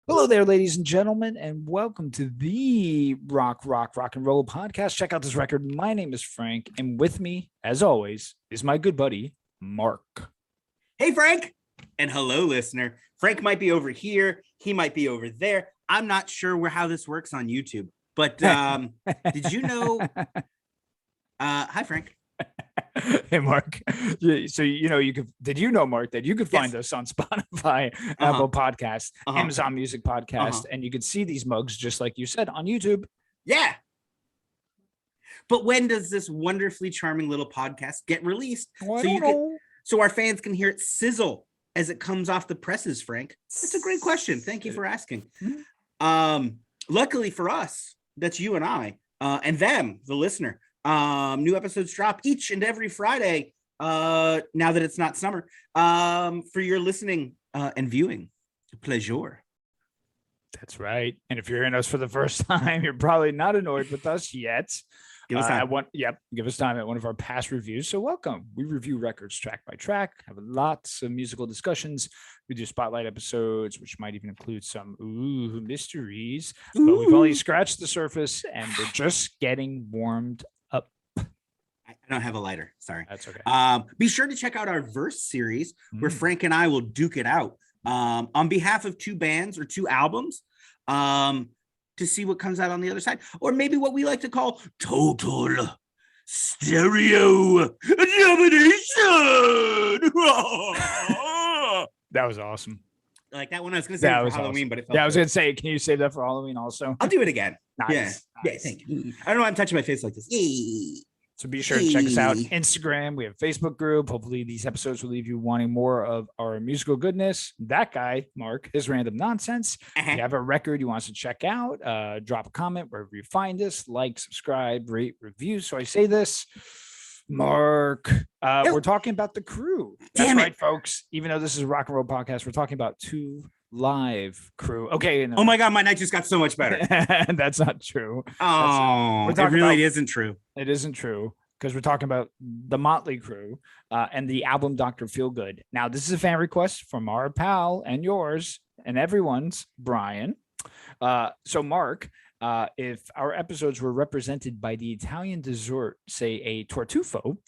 Hello there, ladies and gentlemen, and welcome to the Rock and Roll podcast. Check out this record. My name is Frank, and with me, as always, is my good buddy, Marc. Hey, Frank. And hello, listener. Frank might be over here. He might be over there. I'm not sure how this works on YouTube. But did you know? Hi, Frank. Hey, Marc. So you could. Did you know, Marc, that you could find us on Spotify, Apple Podcasts, Amazon Music Podcast, and you could see these mugs just like you said on YouTube. Yeah. But when does this wonderfully charming little podcast get released? So our fans can hear it sizzle as it comes off the presses, Frank? That's a great question. Thank you for asking. Luckily for us, that's you and I, and them, the listener. New episodes drop each and every Friday, now that it's not summer, for your listening and viewing pleasure. That's right. And if you're hearing us for the first time, you're probably not annoyed with us yet. Give us time. Give us time at one of our past reviews. So welcome. We review records track by track, have lots of musical discussions. We do spotlight episodes, which might even include some mysteries. But we've only scratched the surface, and we're just getting warmed up. I don't have a lighter. Sorry. That's okay. Be sure to check out our verse series where Frank and I will duke it out on behalf of two bands or two albums. To see what comes out on the other side, or maybe what we like to call total stereo domination. That was awesome. Like that one I was going to say for Halloween, awesome. But it felt I was going to say, can you save that for Halloween also? I'll do it again. Nice. Yeah, thank you. I don't know why I'm touching my face like this. So be sure to check us out on Instagram. We have a Facebook group. Hopefully these episodes will leave you wanting more of our musical goodness. That guy, Marc, his random nonsense. If you have a record you want us to check out, drop a comment wherever you find us. Like, subscribe, rate, review. So I say this, Marc, we're talking about the Crue. That's right, folks. Even though this is a rock and roll podcast, we're talking about two live Crue. Okay. No. Oh my God, my night just got so much better. That's not true. Oh, it really isn't true. It isn't true because we're talking about the Motley Crue and the album Dr. Feelgood. Now, this is a fan request from our pal and yours and everyone's, Brian. So, Marc, if our episodes were represented by the Italian dessert, say a tortufo,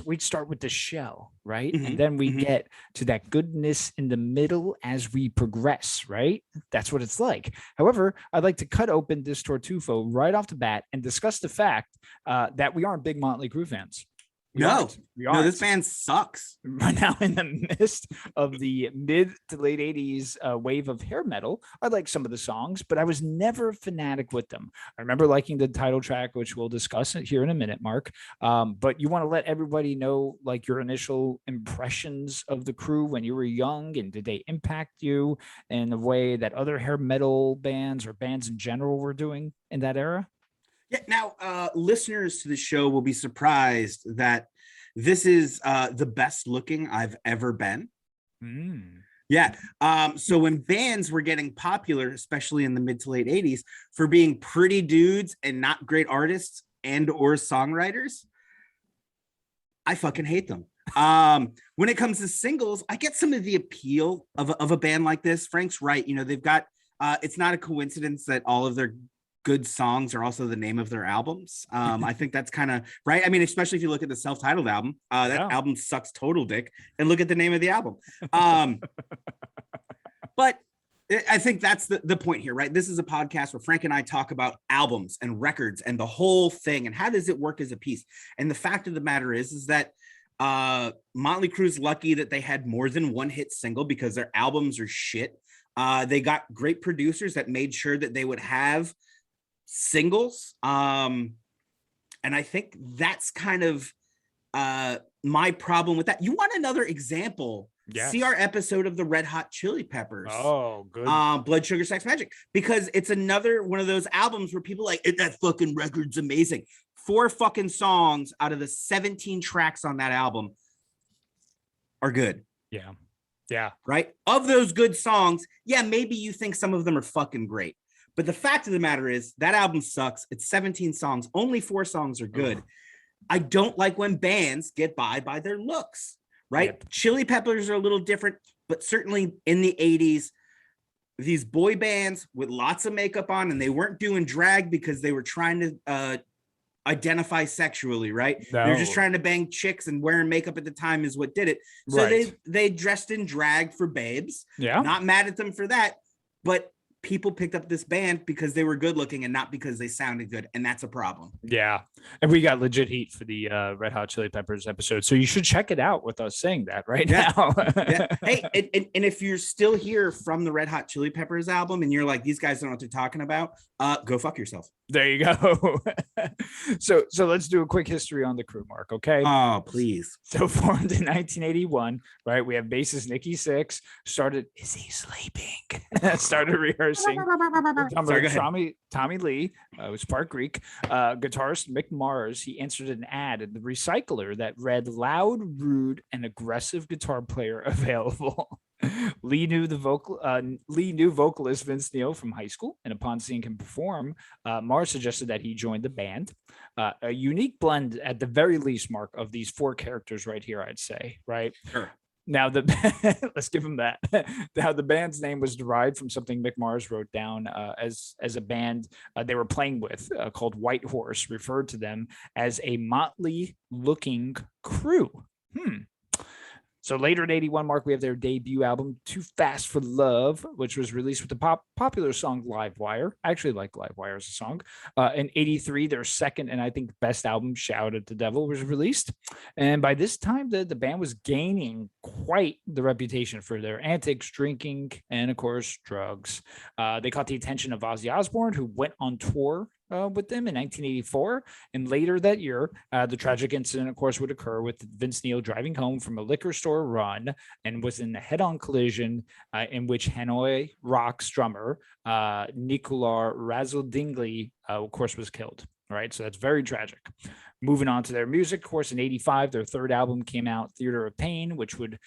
we'd start with the shell, right? And then we get to that goodness in the middle as we progress, right? That's what it's like. However, I'd like to cut open this tortufo right off the bat and discuss the fact that we aren't big Motley Crue fans. No, this band sucks. Right now, in the midst of the mid to late 80s wave of hair metal, I like some of the songs, but I was never a fanatic with them. I remember liking the title track, which we'll discuss here in a minute, Marc. But you want to let everybody know, like, your initial impressions of the Crue when you were young, and did they impact you in the way that other hair metal bands or bands in general were doing in that era? Yeah. Now, listeners to the show will be surprised that this is the best looking I've ever been. Yeah. So when bands were getting popular, especially in the mid to late 80s, for being pretty dudes and not great artists and or songwriters, I fucking hate them. When it comes to singles, I get some of the appeal of a band like this. Frank's right. You know, they've got, it's not a coincidence that all of their good songs are also the name of their albums. I think that's kind of right. I mean, especially if you look at the self-titled album, album sucks total dick, and look at the name of the album. But I think that's the point here, right? This is a podcast where Frank and I talk about albums and records and the whole thing and how does it work as a piece. And the fact of the matter is that Motley Crue's lucky that they had more than one hit single because their albums are shit. They got great producers that made sure that they would have singles, and I think that's kind of my problem with that. You want another example? Yes. See our episode of the Red Hot Chili Peppers. Oh, good. Blood Sugar Sex Magic, because it's another one of those albums where people like, that fucking record's amazing. 4 fucking songs out of the 17 tracks on that album are good. Yeah. Right? Of those good songs, yeah, maybe you think some of them are fucking great. But the fact of the matter is that album sucks. It's 17 songs. Only 4 songs are good. I don't like when bands get by their looks, right? Yep. Chili Peppers are a little different, but certainly in the 80s, these boy bands with lots of makeup on, and they weren't doing drag because they were trying to identify sexually, right? No. They're just trying to bang chicks, and wearing makeup at the time is what did it. So they dressed in drag for babes. Yeah. Not mad at them for that, but people picked up this band because they were good looking and not because they sounded good, and that's a problem. Yeah, and we got legit heat for the Red Hot Chili Peppers episode, so you should check it out with us saying that right now. Yeah. Hey, and if you're still here from the Red Hot Chili Peppers album and you're like, these guys don't know what they're talking about, go fuck yourself. There you go. So let's do a quick history on the crew, Mark. Okay. Oh, please. So formed in 1981, right? We have bassist Nikki Sixx started. Is he sleeping? Started rehearsing. Tommy Lee was part Greek. Guitarist Mick Mars. He answered an ad in the Recycler that read "Loud, rude, and aggressive guitar player available." Lee knew vocalist Vince Neil from high school, and upon seeing him perform, Mars suggested that he join the band. A unique blend, at the very least, Mark, of these four characters right here, I'd say, right? Sure. Now, let's give him that. Now, the band's name was derived from something Mick Mars wrote down as a band they were playing with called White Horse, referred to them as a motley-looking crew. So later in 81, Mark, we have their debut album, Too Fast for Love, which was released with the popular song Live Wire. I actually like Live Wire as a song. In 83, their second and I think best album, Shout at the Devil, was released. And by this time, the band was gaining quite the reputation for their antics, drinking, and of course, drugs. They caught the attention of Ozzy Osbourne, who went on tour with them in 1984, and later that year, the tragic incident, of course, would occur with Vince Neil driving home from a liquor store run and was in a head-on collision in which Hanoi Rocks drummer Nicolas Razzle-Dingley, of course, was killed. All right, so that's very tragic. Moving on to their music, of course, in 85, their third album came out, Theater of Pain, which would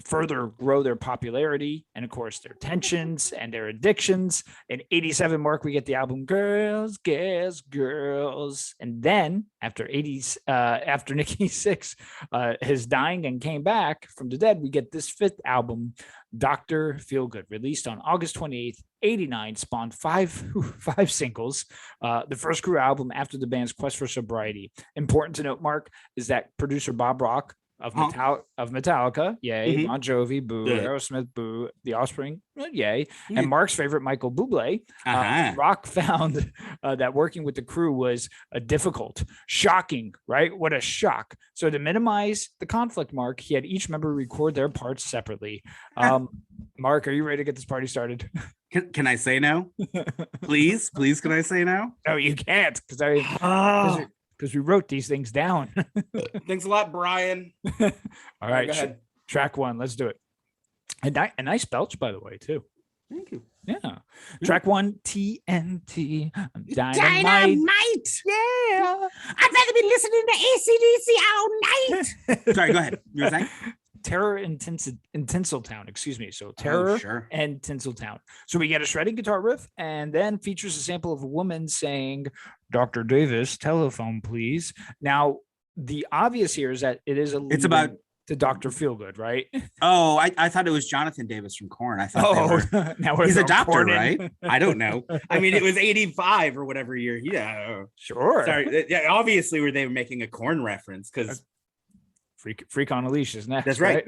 further grow their popularity and, of course, their tensions and their addictions. In 87, Mark, we get the album Girls, Girls, Girls. And then after Nikki Sixx is dying and came back from the dead, we get this fifth album, Dr. Feelgood, released on August 28th, 89, spawned five singles. The first crew album after the band's quest for sobriety. Important to note, Mark, is that producer Bob Rock of Metallica, yay, Bon Jovi, boo, Aerosmith, boo, The Offspring, yay, and Mark's favorite, Michael Bublé. Rock found that working with the crew was difficult, shocking, right? What a shock. So to minimize the conflict, Mark, he had each member record their parts separately. Mark, are you ready to get this party started? Can I say no? Please, can I say no? No, you can't, because we wrote these things down. Thanks a lot, Brian. All right, go ahead. Track one, let's do it. A nice belch, by the way, too. Thank you. Yeah. Track one, TNT. Dynamite. Yeah. I'd rather be listening to AC/DC all night. Sorry, go ahead. You were saying? Terror in Tinseltown, excuse me. So Terror and Tinseltown. So we get a shredding guitar riff and then features a sample of a woman saying, "Dr. Davis, telephone, please." Now, the obvious here is that it's about to Dr. Feelgood, right? Oh, I thought it was Jonathan Davis from Korn. I thought now he's a doctor, right? I don't know. I mean, it was 85 or whatever year. Yeah. Sure. Sorry. Yeah, obviously, were they making a Korn reference? Because Freak on a Leash is next. That's right.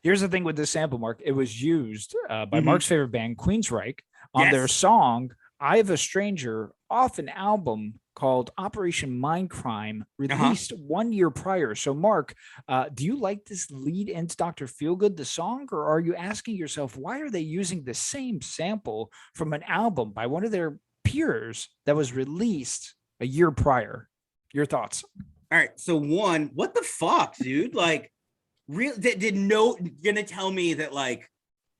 Here's the thing with this sample, Mark. It was used by Mark's favorite band, Queensryche, on their song "I Have a Stranger" off an album called Operation Mindcrime, released 1 year prior. So, Mark, do you like this lead into Dr. Feelgood, the song, or are you asking yourself, why are they using the same sample from an album by one of their peers that was released a year prior? Your thoughts? All right. So one, what the fuck, dude? Like, you're gonna tell me that like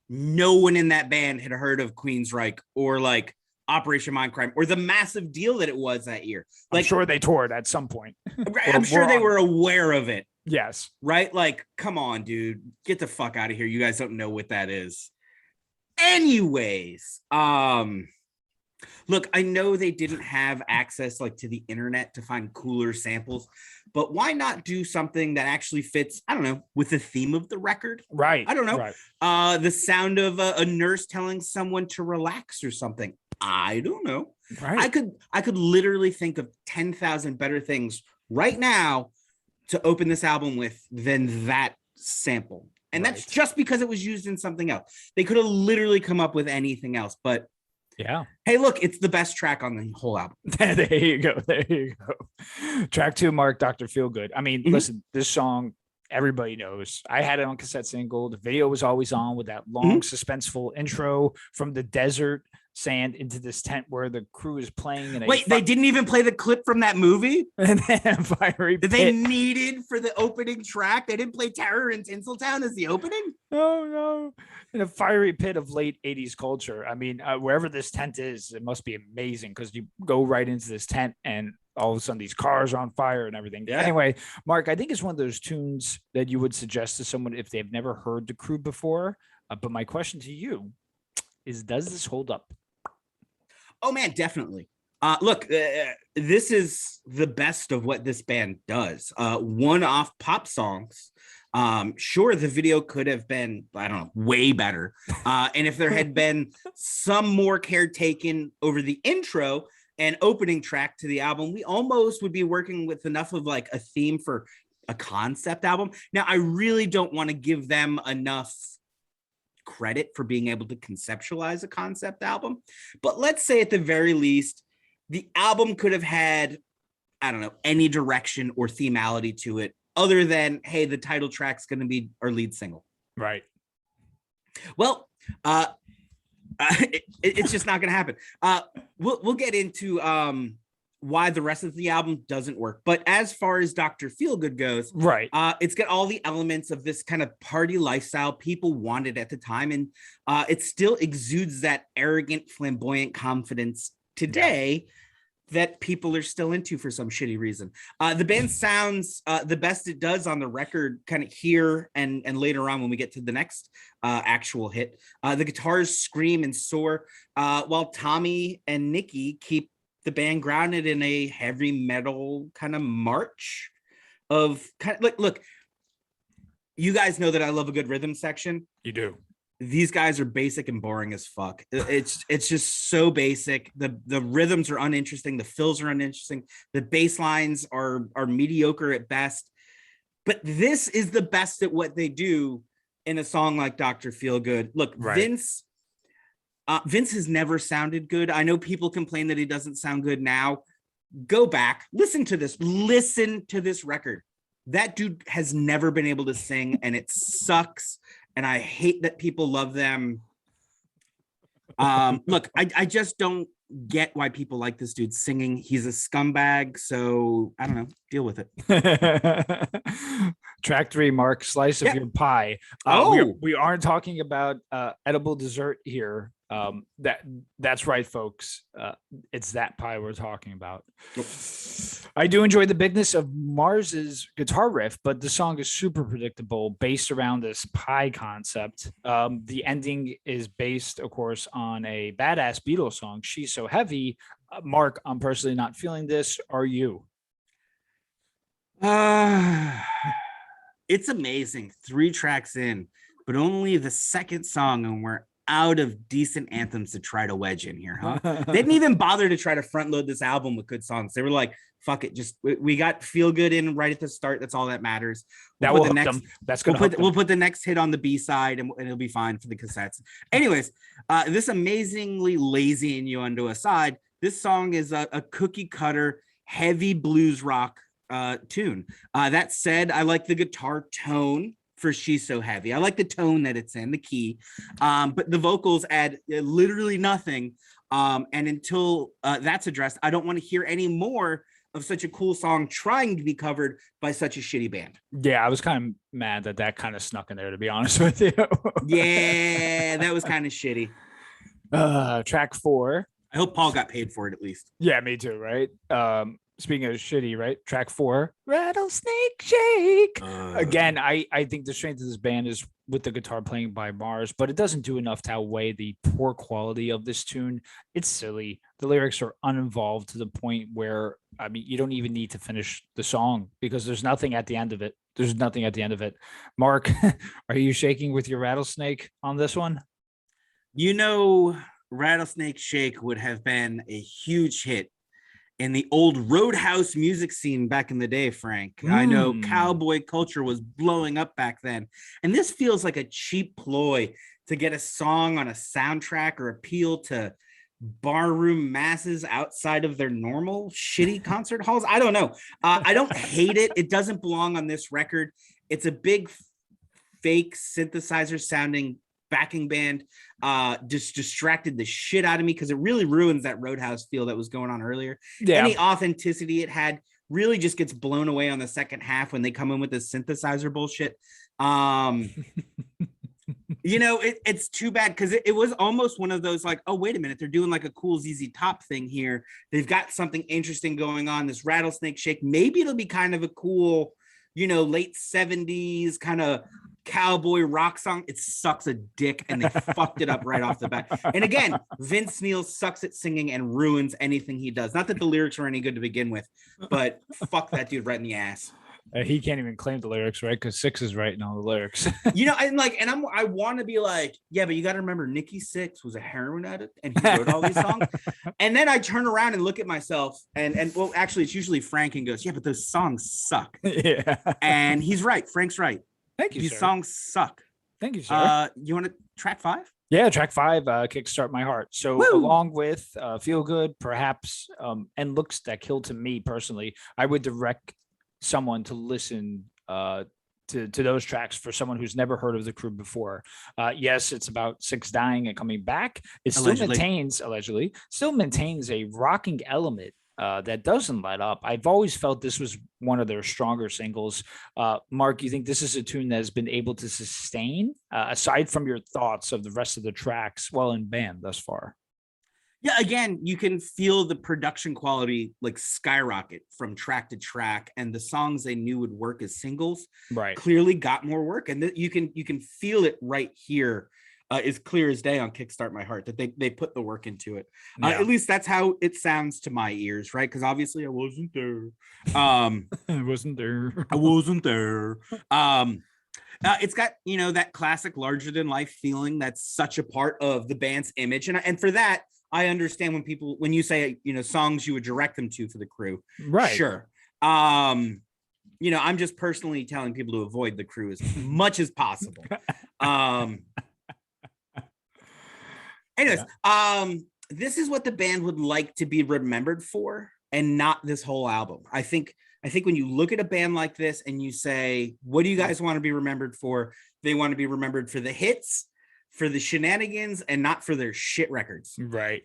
no one in that band had heard of Queensryche or like Operation Mindcrime or the massive deal that it was that year? Like, I'm sure they toured at some point. I'm sure they were aware of it. Yes. Right? Like, come on, dude. Get the fuck out of here. You guys don't know what that is. Anyways, Look, I know they didn't have access like to the internet to find cooler samples, but why not do something that actually fits, I don't know, with the theme of the record? Right. I don't know. Right. The sound of a nurse telling someone to relax or something. I don't know. Right. I could literally think of 10,000 better things right now to open this album with than that sample. And Right. that's just because it was used in something else. They could have literally come up with anything else, but yeah. Hey, look, it's the best track on the whole album. There you go. There you go. Track 2, Marc, Dr. Feelgood. I mean, listen, this song, everybody knows. I had it on cassette single. The video was always on with that long, suspenseful intro from the desert sand into this tent where the crew is playing. In Wait, they didn't even play the clip from that movie? And then fiery that they needed for the opening track? They didn't play Terror in Tinseltown as the opening? Oh, no. In a fiery pit of late 80s culture. I mean, wherever this tent is, it must be amazing because you go right into this tent and all of a sudden these cars are on fire and everything. Yeah. Anyway, Marc, I think it's one of those tunes that you would suggest to someone if they've never heard the Crue before. But my question to you is, does this hold up? Oh, man, definitely. Look, this is the best of what this band does. One-off pop songs. Sure, the video could have been, I don't know, way better. And if there had been some more care taken over the intro and opening track to the album, we almost would be working with enough of like a theme for a concept album. Now, I really don't want to give them enough credit for being able to conceptualize a concept album, but let's say at the very least, the album could have had, I don't know, any direction or themality to it other than, hey, the title track's going to be our lead single. Right. Well, it's just not going to happen. We'll get into why the rest of the album doesn't work. But as far as Dr. Feelgood goes, right, it's got all the elements of this kind of party lifestyle people wanted at the time. And it still exudes that arrogant, flamboyant confidence today that people are still into for some shitty reason. The band sounds the best it does on the record kind of here and later on when we get to the next actual hit. The guitars scream and soar while Tommy and Nikki keep the band grounded in a heavy metal kind of march of kind of like, look, you guys know that I love a good rhythm section. You do. These guys are basic and boring as fuck. It's just so basic. The rhythms are uninteresting. The fills are uninteresting. The bass lines are mediocre at best. But this is the best at what they do in a song like Dr. Feelgood. Look, right. Vince has never sounded good. I know people complain that he doesn't sound good now. Go back, listen to this record. That dude has never been able to sing, and it sucks. And I hate that people love them. Look, I just don't get why people like this dude singing. He's a scumbag, so I don't know. Deal with it. Track 3, Marc, Slice of Your Pie. We aren't talking about edible dessert here. That's right, folks. It's that pie we're talking about. I do enjoy the bigness of Mars's guitar riff, but the song is super predictable based around this pie concept. The ending is based, of course, on a badass Beatles song, She's So Heavy. Marc, I'm personally not feeling this. Are you? It's amazing. 3 tracks in, but only the second song, and we're out of decent anthems to try to wedge in here, huh? They didn't even bother to try to front load this album with good songs. They were like, fuck it, just we got Feel Good in right at the start. That's all that matters. We'll put the next hit on the B-side and it'll be fine for the cassettes. Anyways, this amazingly lazy innuendo aside, this song is a cookie cutter, heavy blues rock tune. That said, I like the guitar tone for She's So Heavy. I like the tone that it's in, the key, but the vocals add literally nothing. And until that's addressed, I don't want to hear any more of such a cool song trying to be covered by such a shitty band. Yeah, I was kind of mad that kind of snuck in there, to be honest with you. Yeah, that was kind of shitty. Track 4. I hope Paul got paid for it at least. Yeah, me too, right? speaking of shitty, right? Track 4, Rattlesnake Shake. Again, I think the strength of this band is with the guitar playing by Mars, but it doesn't do enough to outweigh the poor quality of this tune. It's silly. The lyrics are uninvolved to the point where, I mean, you don't even need to finish the song because there's nothing at the end of it. There's nothing at the end of it. Mark, are you shaking with your rattlesnake on this one? You know, Rattlesnake Shake would have been a huge hit in the old Roadhouse music scene back in the day, Frank. I know cowboy culture was blowing up back then. And this feels like a cheap ploy to get a song on a soundtrack or appeal to barroom masses outside of their normal shitty concert halls. I don't know. I don't hate it. It doesn't belong on this record. It's a big fake synthesizer sounding backing band. Just distracted the shit out of me because it really ruins that Roadhouse feel that was going on earlier. Yeah. Any authenticity it had really just gets blown away on the second half when they come in with this synthesizer bullshit. You know, it's too bad because it was almost one of those like, oh, wait a minute, they're doing like a cool ZZ Top thing here. They've got something interesting going on, this Rattlesnake Shake. Maybe it'll be kind of a cool, you know, late 70s kind of cowboy rock song. It sucks a dick, and they fucked it up right off the bat. And again, Vince Neil sucks at singing and ruins anything he does. Not that the lyrics are any good to begin with, but fuck that dude right in the ass. He can't even claim the lyrics, right? Because Six is writing all the lyrics. You know, I want to be like, yeah, but you got to remember, Nikki Sixx was a heroin addict, and he wrote all these songs. And then I turn around and look at myself, and well, actually, it's usually Frank, and goes, yeah, but those songs suck. Yeah, and he's right. Frank's right. Thank you. These sir. songs suck. Thank you, sir. You want to track 5? Yeah, track 5, Kickstart My Heart. So Woo! Along with Feel Good, perhaps, and Looks That Kill, to me personally, I would direct someone to listen to those tracks for someone who's never heard of the Crue before. Yes, it's about Six dying and coming back. It still maintains a rocking element that doesn't let up. I've always felt this was one of their stronger singles. Mark, you think this is a tune that has been able to sustain, aside from your thoughts of the rest of the tracks while in band thus far? Yeah, again, you can feel the production quality like skyrocket from track to track, and the songs they knew would work as singles clearly got more work, and you can feel it right here, as clear as day on Kickstart My Heart, that they put the work into it. At least that's how it sounds to my ears, right? Because obviously I wasn't there. I wasn't there. I wasn't there. It's got, you know, that classic larger than life feeling that's such a part of the band's image, and for that, I understand when you say, you know, songs you would direct them to for the Crue. Right. Sure. You know, I'm just personally telling people to avoid the Crue as much as possible. Anyways, this is what the band would like to be remembered for, and not this whole album. I think when you look at a band like this and you say, what do you guys want to be remembered for? They want to be remembered for the hits, for the shenanigans, and not for their shit records. Right.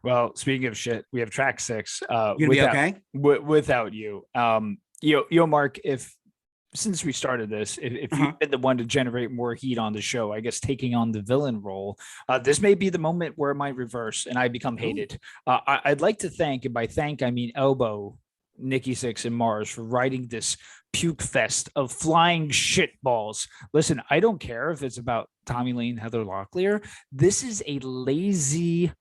Well, speaking of shit, we have track 6. You gonna be okay? Without you. Mark, since we started this, if you've been the one to generate more heat on the show, I guess taking on the villain role, this may be the moment where it might reverse and I become hated. I'd like to thank, and by thank I mean elbow, Nikki Sixx and Mars for writing this puke fest of flying shit balls. Listen, I don't care if it's about Tommy Lee and Heather Locklear. This is a lazy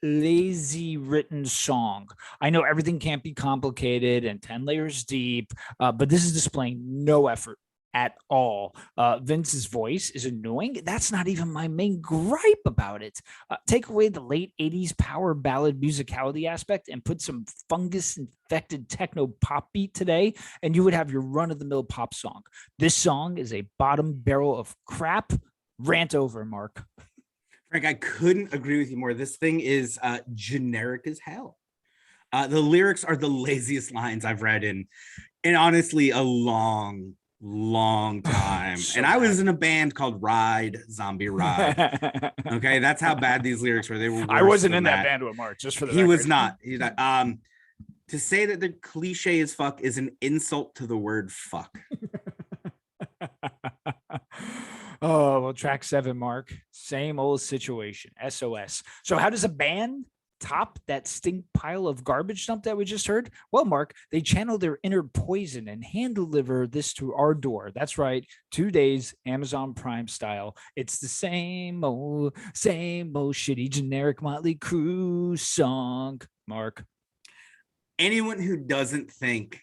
written song. I know everything can't be complicated and 10 layers deep, but this is displaying no effort at all. Vince's voice is annoying. That's not even my main gripe about it. Take away the late 80s power ballad musicality aspect and put some fungus infected techno pop beat today, and you would have your run-of-the-mill pop song. This song is a bottom barrel of crap. Rant over, Mark. Frank, I couldn't agree with you more. This thing is generic as hell. The lyrics are the laziest lines I've read in honestly a long time. And I was in a band called Ride Zombie Ride. Okay, that's how bad these lyrics were. They were. I wasn't in that band with Mark, just for the record. He was not. He's not. To say that the cliche as fuck is an insult to the word fuck. Oh, well, track 7, Mark. Same old situation. SOS. So how does a band top that stink pile of garbage dump that we just heard? Well, Mark, they channel their inner poison and hand deliver this to our door. That's right. 2 days, Amazon Prime style. It's the same old shitty generic Motley Crue song, Mark. Anyone who doesn't think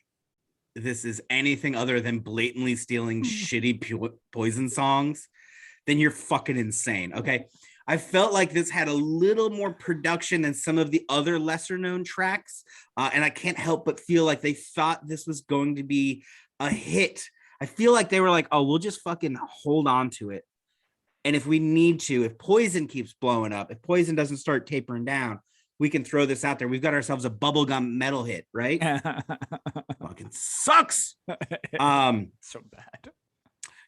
this is anything other than blatantly stealing shitty Poison songs, then you're fucking insane. Okay. I felt like this had a little more production than some of the other lesser known tracks. And I can't help but feel like they thought this was going to be a hit. I feel like they were like, oh, we'll just fucking hold on to it. And if we need to, if Poison keeps blowing up, if Poison doesn't start tapering down, we can throw this out there. We've got ourselves a bubblegum metal hit, right? Fucking sucks. So bad.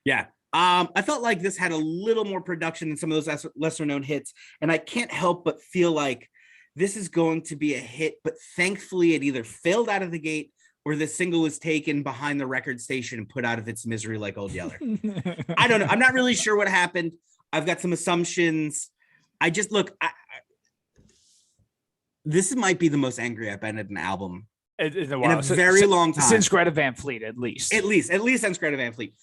Yeah. I felt like this had a little more production than some of those lesser known hits. And I can't help but feel like this is going to be a hit, but thankfully it either failed out of the gate or the single was taken behind the record station and put out of its misery like Old Yeller. I don't know. I'm not really sure what happened. I've got some assumptions. I just look, this might be the most angry I've been at an album in a very long time. Since Greta Van Fleet, at least. At least since Greta Van Fleet.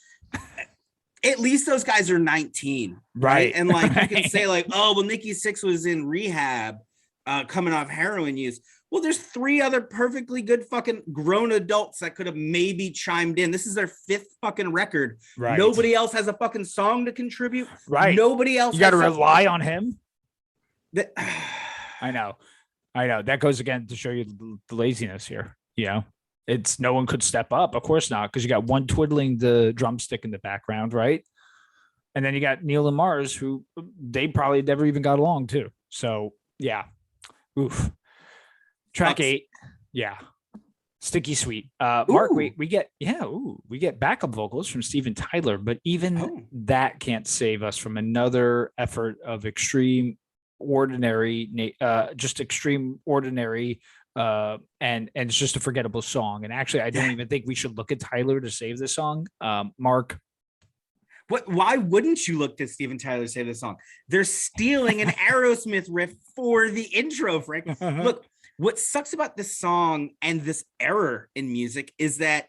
At least those guys are 19, right? And like you can say like, oh, well, Nikki Sixx was in rehab, coming off heroin use. Well, there's 3 other perfectly good fucking grown adults that could have maybe chimed in. This is their 5th fucking record. Right. Nobody else has a fucking song to contribute. Right. Nobody else. You got to rely on him. I know. That goes again to show you the laziness here. You know, it's no one could step up. Of course not, because you got one twiddling the drumstick in the background, right? And then you got Neil and Mars, who they probably never even got along too. So yeah, oof. Track 8, yeah, Sticky Sweet. Mark, we get backup vocals from Steven Tyler, but even that can't save us from another effort of extreme ordinary, and it's just a forgettable song. And actually, I don't even think we should look at Tyler to save this song. Mark, why wouldn't you look to Steven Tyler to save this song? They're stealing an Aerosmith riff for the intro, Frank. Look, what sucks about this song and this error in music is that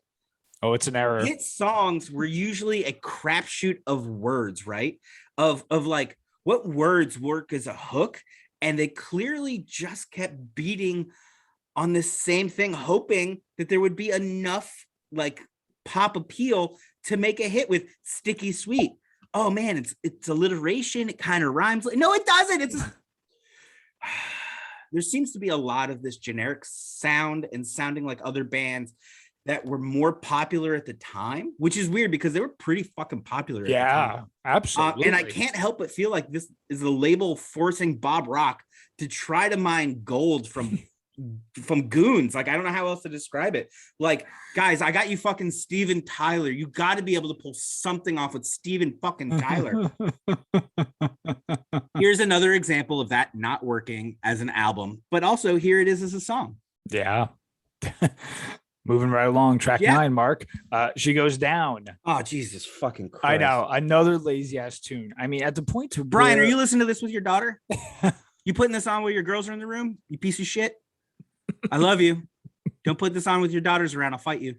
it's an error. Hit songs were usually a crapshoot of words, right? Of like what words work as a hook, and they clearly just kept beating on the same thing, hoping that there would be enough like pop appeal to make a hit with Sticky Sweet. Oh man, it's alliteration. It kind of rhymes. No, it doesn't. It's there seems to be a lot of this generic sound and sounding like other bands that were more popular at the time, which is weird because they were pretty fucking popular. Yeah, absolutely. And I can't help but feel like this is the label forcing Bob Rock to try to mine gold from goons. Like, I don't know how else to describe it. Like, guys, I got you fucking Steven Tyler. You got to be able to pull something off with Steven fucking Tyler. Here's another example of that not working as an album, but also here it is as a song. Yeah. Moving right along, track 9, Mark. She Goes Down. Oh, Jesus fucking Christ. I know, another lazy ass tune. I mean, at the point to Brian, are you listening to this with your daughter? You putting this on while your girls are in the room? You piece of shit. I love you. Don't put this on with your daughters around. I'll fight you.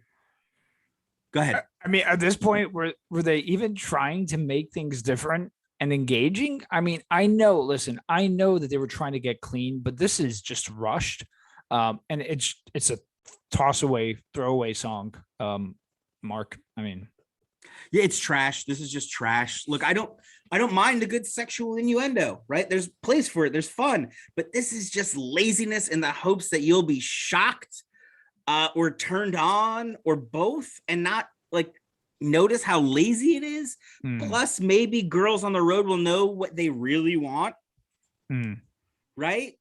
Go ahead. I mean, at this point, were they even trying to make things different and engaging? I mean, I know that they were trying to get clean, but this is just rushed. And it's a throwaway song. Mark, I mean, yeah, it's trash. This is just trash. Look, I don't mind a good sexual innuendo, right? There's place for it. There's fun, but this is just laziness in the hopes that you'll be shocked or turned on or both and not like notice how lazy it is. Plus maybe girls on the road will know what they really want. Right?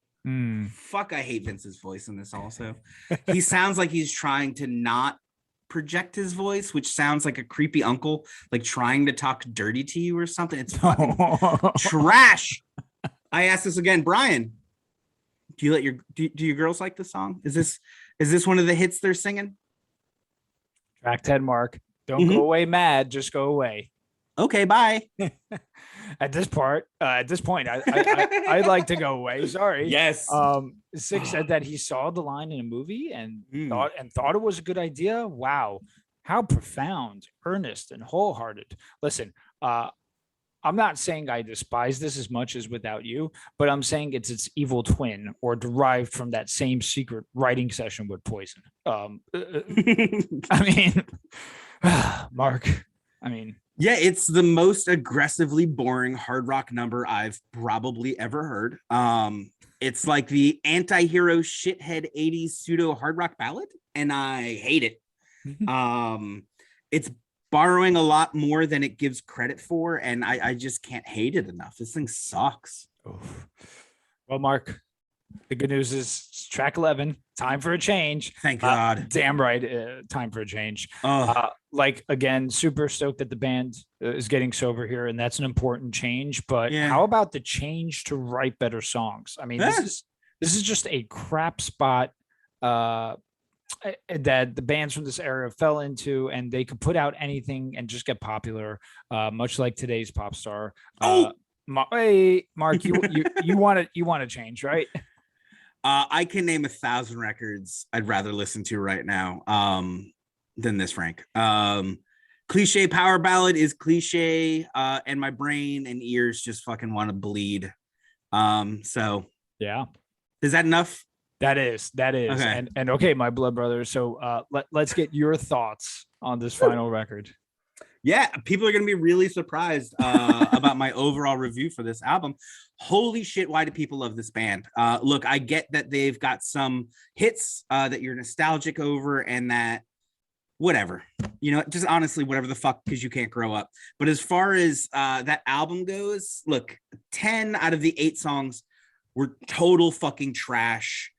Fuck, I hate Vince's voice in this also. He sounds like he's trying to not project his voice, which sounds like a creepy uncle, like trying to talk dirty to you or something. It's fucking trash. I ask this again, Brian. Do your girls like this song? Is this one of the hits they're singing? Track 10, Mark. Don't go away mad, just go away. Okay, bye. At this point, I'd like to go away. Sorry. Yes. Six said that he saw the line in a movie and Mm. thought it was a good idea. Wow, how profound, earnest, and wholehearted. Listen, I'm not saying I despise this as much as Without You, but I'm saying it's its evil twin or derived from that same secret writing session with Poison. I mean, Marc. I mean, yeah, it's the most aggressively boring hard rock number I've probably ever heard. It's like the anti-hero shithead 80s pseudo hard rock ballad, and I hate it. It's borrowing a lot more than it gives credit for, and I just can't hate it enough. This thing sucks. Oof. Well, Marc, the good news is it's track 11. Time for a change. Thank God. Damn right. Time for a change. Oh, Like, again, super stoked that the band is getting sober here, and that's an important change. But how about the change to write better songs? I mean, this is just a crap spot that the bands from this era fell into, and they could put out anything and just get popular, much like today's pop star. Hey, Marc, you want to change, right? I can name 1,000 records I'd rather listen to right now than this, Frank. Cliche power ballad is cliche, and my brain and ears just fucking want to bleed. So yeah, is that enough? That is okay. And okay, my blood brother. So let's get your thoughts on this final record. Yeah, people are going to be really surprised about my overall review for this album. Holy shit, why do people love this band? Look, I get that they've got some hits that you're nostalgic over, and that whatever, just honestly, whatever the fuck, because you can't grow up. But as far as that album goes, look, 10 out of the 8 songs were total fucking trash,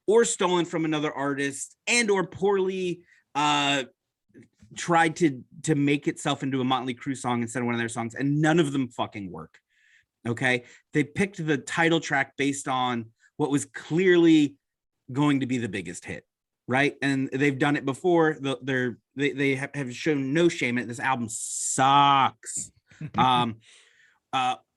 or stolen from another artist, and or poorly tried to make itself into a Motley Crue song instead of one of their songs, and none of them fucking work. Okay, they picked the title track based on what was clearly going to be the biggest hit, right? And they've done it before. They have shown no shame in it. This album sucks.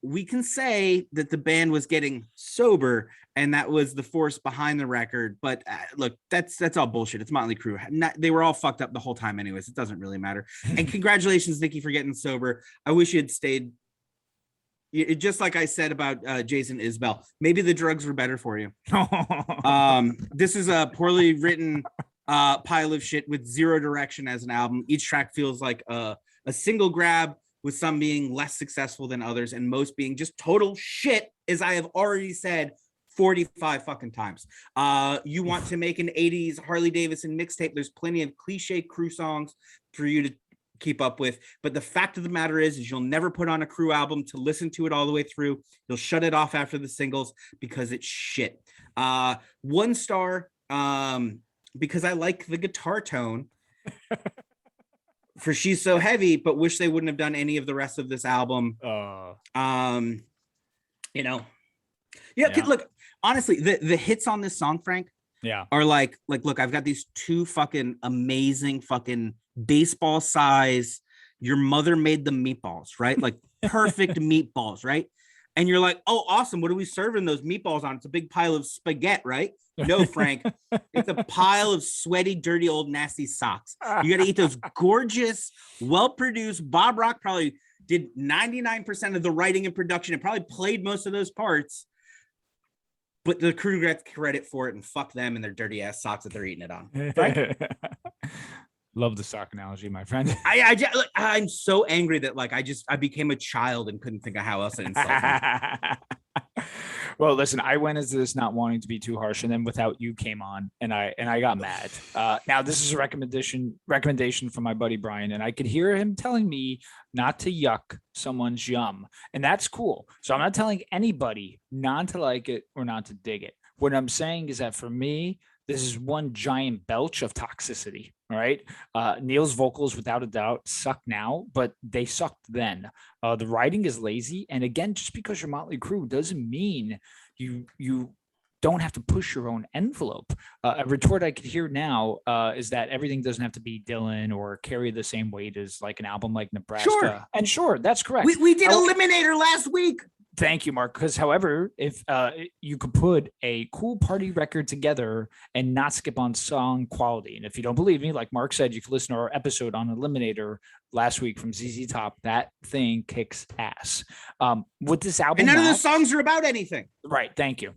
We can say that the band was getting sober, and that was the force behind the record. But look, that's all bullshit. It's Motley Crue. They were all fucked up the whole time anyways. It doesn't really matter. And congratulations, Nikki, for getting sober. I wish you had stayed. Just like I said about Jason Isbell, maybe the drugs were better for you. This is a poorly written pile of shit with zero direction as an album. Each track feels like a single grab, with some being less successful than others, and most being just total shit, as I have already said 45 fucking times. You want to make an 80s Harley Davidson mixtape, there's plenty of cliche Crue songs for you to keep up with, but the fact of the matter is you'll never put on a Crue album to listen to it all the way through. You'll shut it off after the singles because it's shit. 1 star, because I like the guitar tone for She's So Heavy, but wish they wouldn't have done any of the rest of this album. Look, honestly, the hits on this song, Frank, are like look, I've got these 2 fucking amazing fucking baseball size, your mother made them meatballs, right? Like perfect meatballs, right? And you're like, oh, awesome, what are we serving those meatballs on? It's a big pile of spaghetti, right? No, Frank, it's a pile of sweaty, dirty, old, nasty socks. You got to eat those gorgeous, well-produced. Bob Rock probably did 99% of the writing and production and probably played most of those parts. But the crew gets credit for it, and fuck them and their dirty ass socks that they're eating it on. Frank? Love the sock analogy, my friend. I'm so angry that I became a child and couldn't think of how else to insult him. Well, listen, I went into this not wanting to be too harsh, and then Without You came on, and I got mad. Now this is a recommendation from my buddy Brian, and I could hear him telling me not to yuck someone's yum, and that's cool. So I'm not telling anybody not to like it or not to dig it. What I'm saying is that for me, this is one giant belch of toxicity. All right. Neil's vocals, without a doubt, suck now, but they sucked then. The writing is lazy. And again, just because you're Motley Crue doesn't mean you don't have to push your own envelope. A retort I could hear now is that everything doesn't have to be Dylan or carry the same weight as like an album like Nebraska. Sure. And sure, that's correct. We did Eliminator last week. Thank you, Mark. Because, however, if you could put a cool party record together and not skip on song quality, and if you don't believe me, like Mark said, you can listen to our episode on Eliminator last week from ZZ Top. That thing kicks ass. With this album, and none of the songs are about anything. Right. Thank you.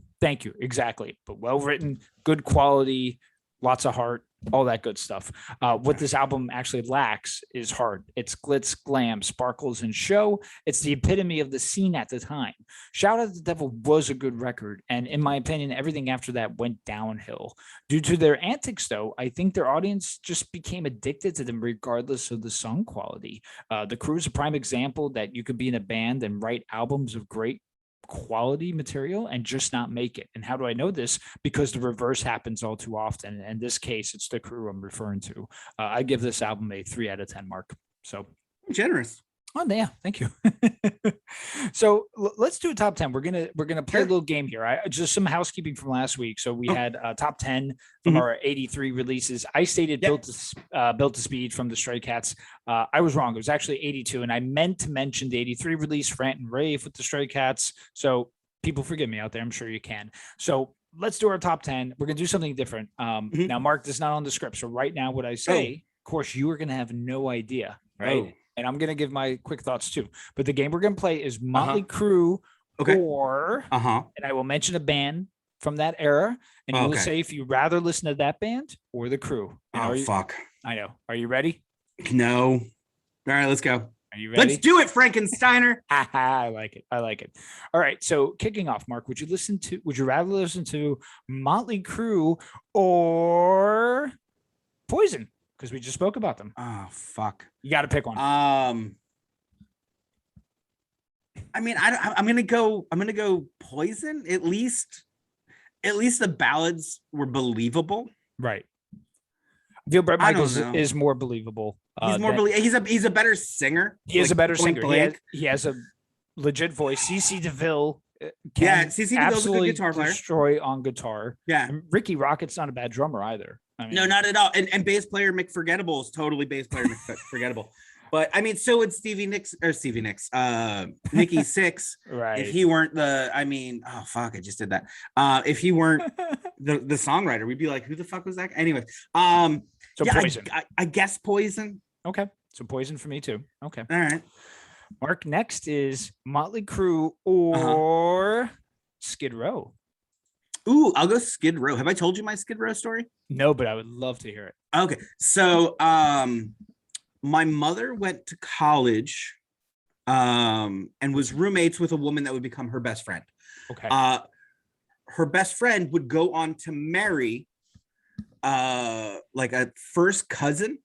Exactly. But well written, good quality, lots of heart, all that good stuff. What this album actually lacks is heart. It's glitz, glam, sparkles, and show. It's the epitome of the scene at the time. Shout at the Devil was a good record, and in my opinion, everything after that went downhill. Due to their antics, though, I think their audience just became addicted to them regardless of the song quality. The Crue is a prime example that you could be in a band and write albums of great quality material and just not make it. And how do I know this? Because the reverse happens all too often. And in this case, it's the Crue I'm referring to. I give this album a 3 out of 10 mark. So generous. Oh yeah, thank you. So let's do a top 10. We're gonna play a little game here. Just some housekeeping from last week. So we had top 10 from our 83 releases. I stated built to speed from the Stray Cats. I was wrong. It was actually 82, and I meant to mention the 83 release, Rant and Rave with the Stray Cats. So people forgive me out there. I'm sure you can. So let's do our top 10. We're gonna do something different. Now, Mark, this is not on the script. So right now, what I say, of course, you are gonna have no idea, right? And I'm going to give my quick thoughts too. But the game we're going to play is Motley Crue or, and I will mention a band from that era. And you will say if you rather listen to that band or the Crue. And fuck. I know. Are you ready? No. All right, let's go. Are you ready? Let's do it, Frankensteiner. I like it. All right. So kicking off, Mark, would you rather listen to Motley Crue or Poison? Because we just spoke about them. Oh, fuck. You got to pick one. I mean, I'm gonna go Poison. At least the ballads were believable. Right. I feel Bret Michaels is more believable. He's more believable. He's a better singer. He is a better singer. He has a legit voice. CC DeVille. CC DeVille's a good guitar player. Destroy on guitar. Yeah. And Ricky Rocket's not a bad drummer either. I mean, no, not at all. And bass player McForgettable is totally bass player McForgettable. But I mean, so would Nikki Sixx. Right. If he weren't I just did that. If he weren't the songwriter, we'd be like, who the fuck was that? Anyway. Poison. I guess Poison. Okay. So Poison for me too. Okay. All right. Mark, next is Motley Crue or Skid Row. Ooh, I'll go Skid Row. Have I told you my Skid Row story? No, but I would love to hear it. Okay. So my mother went to college and was roommates with a woman that would become her best friend. Okay. Her best friend would go on to marry like a first cousin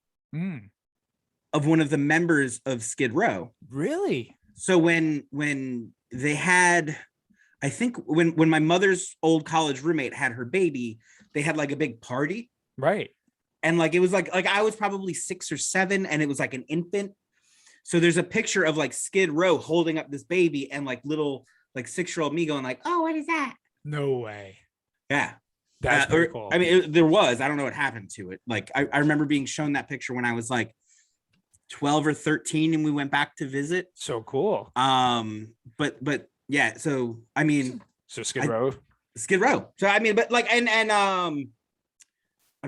of one of the members of Skid Row. Really? So when they had, I think when my mother's old college roommate had her baby, they had like a big party. Right. And like, it was like I was probably 6 or 7 and it was like an infant. So there's a picture of like Skid Row holding up this baby and like little like 6-year-old me going like, oh, what is that? No way. Yeah. That's pretty cool. I mean, there was, I don't know what happened to it. Like I remember being shown that picture when I was like 12 or 13 and we went back to visit. So cool. But yeah, so I mean, Skid Row. So I mean, but like, and I'm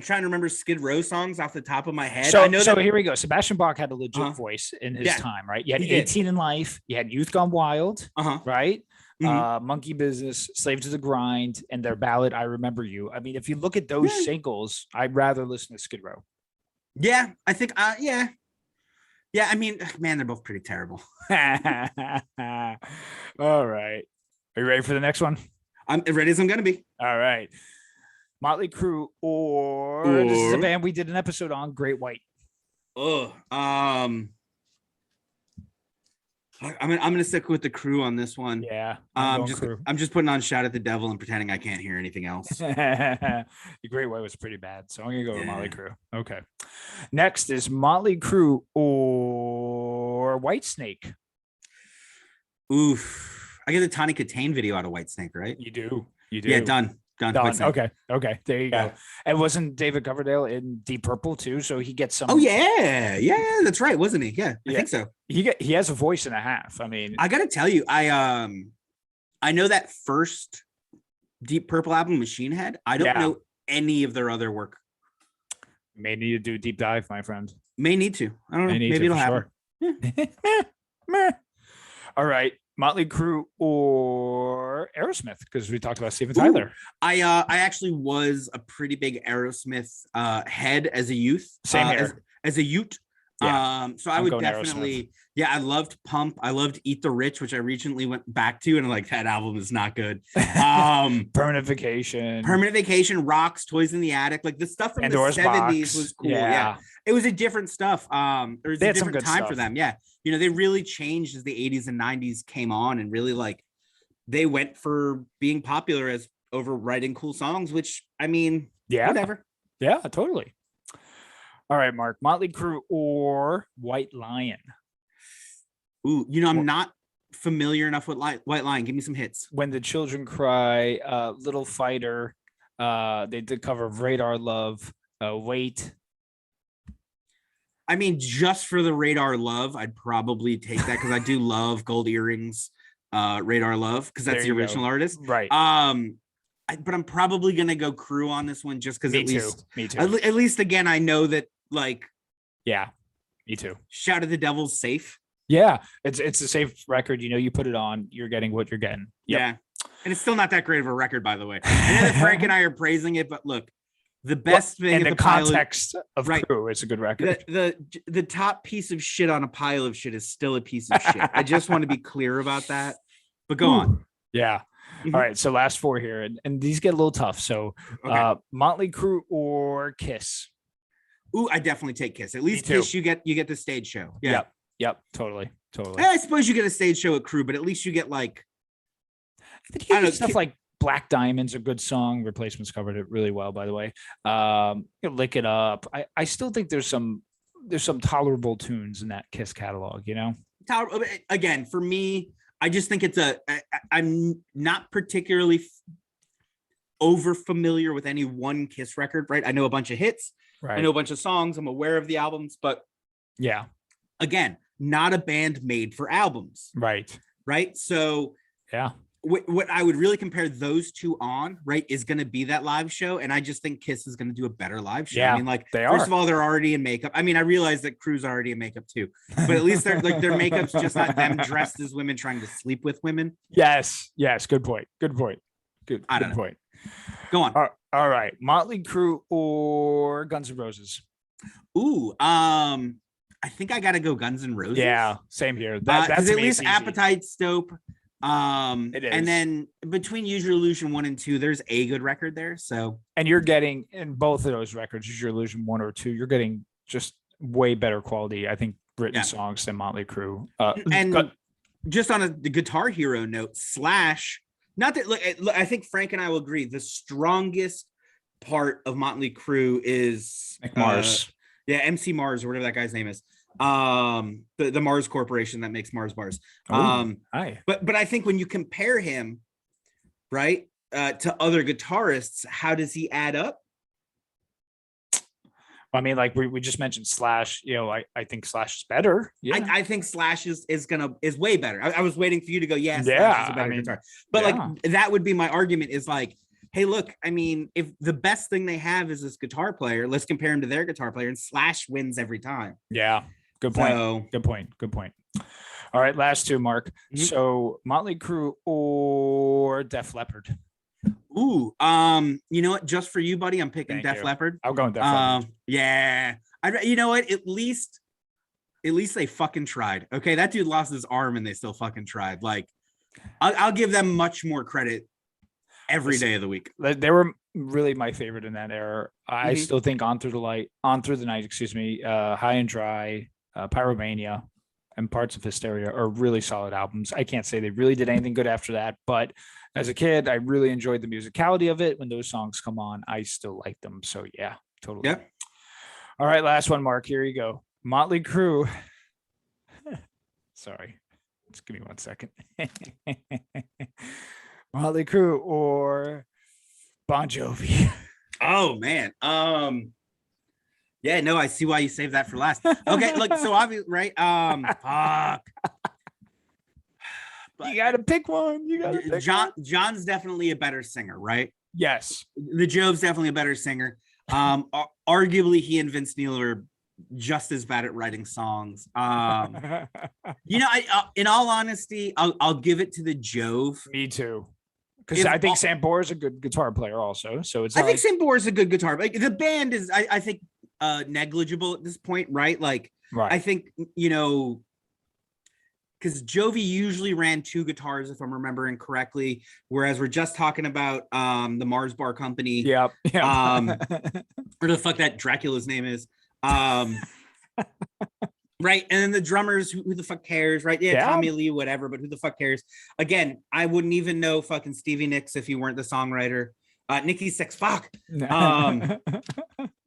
trying to remember Skid Row songs off the top of my head. So here we go. Sebastian Bach had a legit voice in his time, right? You had 18 in Life, you had Youth Gone Wild, right? Monkey Business, Slave to the Grind, and their ballad I Remember You. I mean, if you look at those singles, I'd rather listen to Skid Row. Yeah, I think yeah, I mean, man, they're both pretty terrible. All right. Are you ready for the next one? I'm ready as I'm going to be. All right. Motley Crue or this is a band we did an episode on, Great White. I'm going to stick with the Crue on this one. Yeah. I'm just putting on Shout at the Devil and pretending I can't hear anything else. The Great White was pretty bad, so I'm going to go with Motley Crue. Okay. Next is Motley Crue or Whitesnake. Oof. I get the Tawny Katane video out of Whitesnake, right? You do. Yeah, done. Done. Done. Quicksand. Okay. There you Yeah. go. And wasn't David Coverdale in Deep Purple too? So he gets some. Oh yeah, that's right, wasn't he? Yeah, I think so. He has a voice and a half. I mean, I gotta tell you, I know that first Deep Purple album, Machine Head. I don't know any of their other work. May need to do a deep dive, my friend. May need to. I don't know. Maybe it'll happen. Sure. All right. Motley Crue or Aerosmith, because we talked about Steven Tyler. I actually was a pretty big Aerosmith head as a youth. Same here. As a youth. Yeah. So I would definitely, I loved Pump. I loved Eat the Rich, which I recently went back to, and like that album is not good. Permanent Vacation, Rocks, Toys in the Attic, like the stuff from Pandora's the 70s was cool. Yeah. It was a different stuff. There was a different time for them. Yeah. You know, they really changed as the 80s and 90s came on, and really like they went for being popular as over writing cool songs, which I mean, whatever. Yeah, totally. All right, Mark, Motley Crue or White Lion? Ooh, you know, I'm not familiar enough with White Lion. Give me some hits. When the Children Cry, Little Fighter. They did cover of Radar Love, Wait. I mean, just for the Radar Love, I'd probably take that because I do love Gold Earrings, Radar Love, because that's the original artist. Right. But I'm probably gonna go Crue on this one just because Me too. At least again, I know that like. Yeah, me too. Shout at the Devil's safe. Yeah, it's a safe record. You know, you put it on, you're getting what you're getting. Yep. Yeah, and it's still not that great of a record, by the way. I know that Frank and I are praising it, but look, the best thing in the context of Crue, it's a good record. The top piece of shit on a pile of shit is still a piece of shit. I just want to be clear about that. But go on. Yeah. Mm-hmm. All right. So last four here, and these get a little tough. So Motley Crue or Kiss? Ooh, I definitely take Kiss. At least Kiss, you get the stage show. Yeah. Yep. Totally. I suppose you get a stage show at Crue, but at least you get like I think you get stuff like Black Diamond's a good song. Replacements covered it really well, by the way. Lick It Up. I still think there's some tolerable tunes in that Kiss catalog, you know? Again, for me, I just think I'm not particularly over familiar with any one Kiss record, right? I know a bunch of hits. Right. I know a bunch of songs. I'm aware of the albums, but again, not a band made for albums. Right. So what I would really compare those two on, right, is going to be that live show. And I just think Kiss is going to do a better live show. I mean, like, first of all, they're already in makeup. I mean, I realize that Crue's already in makeup too, but at least they're like, their makeup's just not them dressed as women trying to sleep with women. Yes. Good point. Good point. Go on. All right. Motley Crue or Guns N' Roses? Ooh, I think I got to go Guns N' Roses. Yeah, same here. That's at least Appetite Stope. It is. And then between Use Your Illusion 1 and 2, there's a good record there. So, and you're getting in both of those records, Use Your Illusion 1 or 2, you're getting just way better quality, I think, written songs than Motley Crue. Just on the Guitar Hero note, Slash. Not that look, I think Frank and I will agree. The strongest part of Motley Crue is Mars. MC Mars or whatever that guy's name is. The Mars Corporation that makes Mars bars. But I think when you compare him, right, to other guitarists, how does he add up? I mean, like we just mentioned Slash, you know, I think Slash is better. Yeah. I think Slash is way better. I was waiting for you to go, Slash is a better guitar. But like that would be my argument is like, hey, look, I mean, if the best thing they have is this guitar player, let's compare him to their guitar player, and Slash wins every time. Yeah. Good point. Good point. All right, last two, Mark. Mm-hmm. So Motley Crue or Def Leppard? Ooh, you know what? Just for you, buddy, I'm picking Def Leppard. I'm going Def Leppard. Yeah. You know what? At least they fucking tried. Okay, that dude lost his arm and they still fucking tried. Like, I'll give them much more credit every day of the week. They were really my favorite in that era. I still think On Through the Night, High and Dry, Pyromania, and Parts of Hysteria are really solid albums. I can't say they really did anything good after that, but as a kid, I really enjoyed the musicality of it. When those songs come on, I still like them. So yeah, totally. Yep. All right, last one, Mark. Here you go. Motley Crue. Sorry, just give me 1 second. Motley Crue or Bon Jovi. Oh man. Yeah, no, I see why you saved that for last. Okay, look, so obviously, right? Fuck. But you gotta pick one. You gotta pick one. John's definitely a better singer, right? Yes. The Jove's definitely a better singer. Arguably, he and Vince Neil are just as bad at writing songs. In all honesty, I'll give it to the Jove. Me too. Because I think Sambor is a good guitar player also. So it's I think Sambor is a good guitar. Like the band is, I think, negligible at this point, right? Like, right. I think, because Jovi usually ran 2 guitars, if I'm remembering correctly, whereas we're just talking about the Mars Bar Company. Yep. Or the fuck that Dracula's name is. Right. And then the drummers, who the fuck cares, right? Yeah, Tommy Lee, whatever, but who the fuck cares? Again, I wouldn't even know fucking Stevie Nicks if you weren't the songwriter. Nikki Sixx, fuck.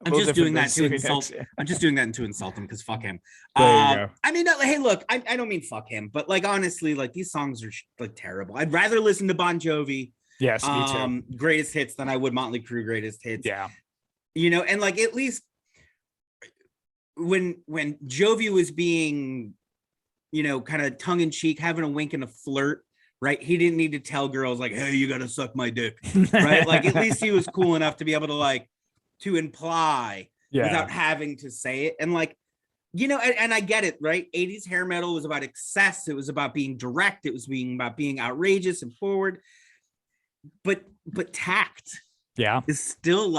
I'm just doing that to insult. I'm just doing that to insult him because fuck him. I mean, hey, look, I don't mean fuck him, but like honestly, like these songs are like terrible. I'd rather listen to Bon Jovi, yes, me too, greatest hits than I would Motley Crue greatest hits. Yeah, and like at least when Jovi was being, kind of tongue in cheek, having a wink and a flirt. Right. He didn't need to tell girls like, hey, you got to suck my dick. Right. Like at least he was cool enough to be able to to imply without having to say it. And like, and I get it. Right. 80s hair metal was about excess. It was about being direct. It was about being outrageous and forward. But tact is still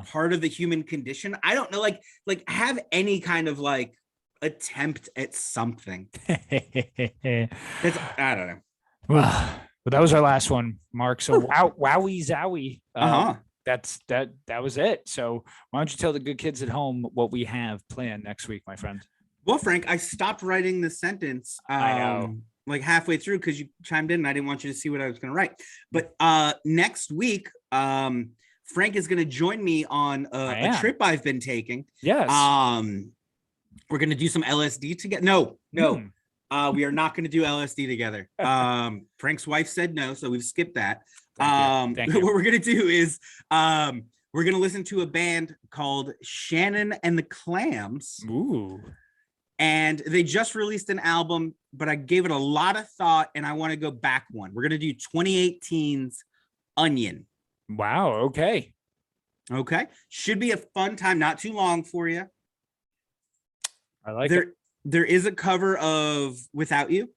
part of the human condition. I don't know. Like have any kind of attempt at something. I don't know. Well, that was our last one, Mark. So wowie zowie. That was it. So why don't you tell the good kids at home what we have planned next week, my friend? Well, Frank, I stopped writing the sentence I know. Halfway through because you chimed in and I didn't want you to see what I was going to write. But next week, Frank is going to join me on a trip I've been taking. Yes. We're going to do some LSD together. No. We are not going to do LSD together. Frank's wife said no, so we've skipped that. Thank you. What we're going to do is we're going to listen to a band called Shannon and the Clams. Ooh. And they just released an album, but I gave it a lot of thought and I want to go back one. We're going to do 2018's Onion. Wow. Okay. Should be a fun time. Not too long for you. I like it. There is a cover of Without You.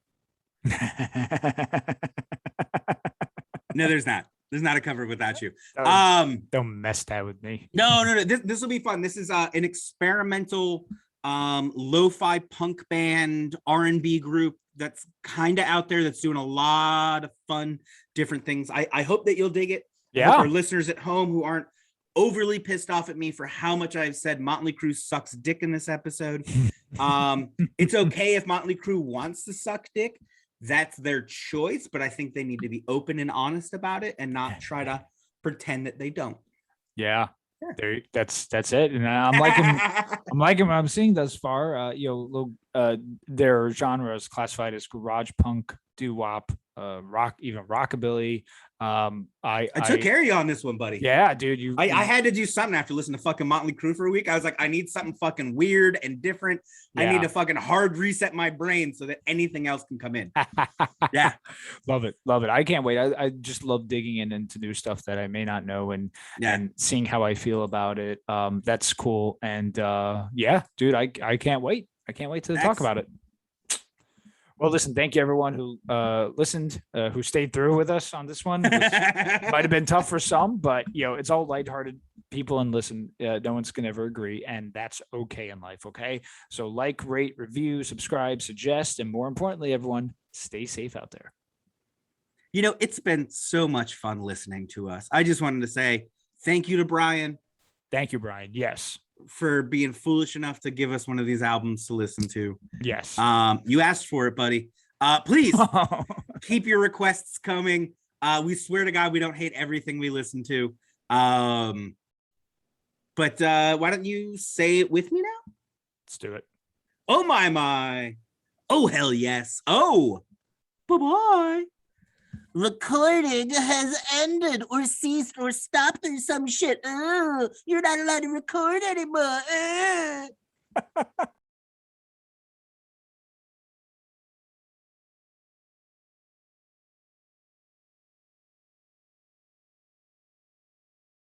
No, there's not. There's not a cover of Without You. Don't mess that with me. No. This will be fun. This is an experimental lo-fi punk band R&B group that's kind of out there that's doing a lot of fun different things. I hope that you'll dig it. Yeah. Our listeners at home who aren't overly pissed off at me for how much I've said Motley Crue sucks dick in this episode. It's okay if Motley Crue wants to suck dick. That's their choice, but I think they need to be open and honest about it and not try to pretend that they don't. Yeah. That's it. And I'm liking what I'm seeing thus far. Their genre is classified as garage punk, doo-wop, rock, even rockabilly. I took care of you on this one, buddy. Yeah, dude. I had to do something after listening to fucking Motley Crue for a week. I was like, I need something fucking weird and different. Yeah. I need to fucking hard reset my brain so that anything else can come in. Yeah. Love it. I can't wait. I just love digging into new stuff that I may not know and seeing how I feel about it. That's cool. And dude, I can't wait. I can't wait to talk about it. Well, listen, thank you everyone who listened, who stayed through with us on this one. Might have been tough for some, but it's all lighthearted people and listen, no one's going to ever agree. And that's okay in life. Okay. So rate, review, subscribe, suggest, and more importantly, everyone stay safe out there. It's been so much fun listening to us. I just wanted to say thank you to Brian. Thank you, Brian. Yes. For being foolish enough to give us one of these albums to listen to. Yes. You asked for it, buddy. Please keep your requests coming. We swear to God, we don't hate everything we listen to. But why don't you say it with me now? Let's do it. Oh, my. Oh, hell yes. Oh, bye-bye. recording has ended or ceased or stopped or some shit. You're not allowed to record anymore.